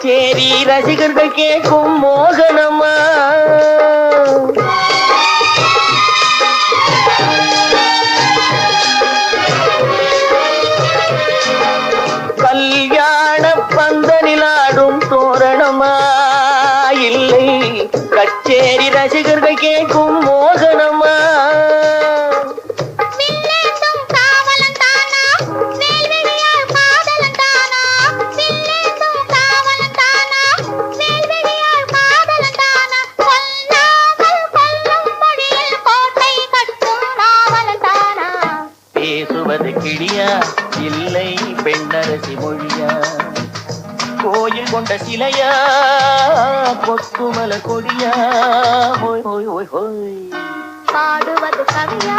கச்சேரி ரசிகர்கள் கேட்கும் மோகனமா கல்யாண பந்தனில் ஆடும் தோரணமா இல்லை கச்சேரி ரசிகர்கள் கேட்கும் மோகனமா பேசுவது கிளியா இல்லை பெண்ணரசி மொழியா கோயில் கொண்ட சிலையா கொத்துமல கொடியா பாடுவது கவியா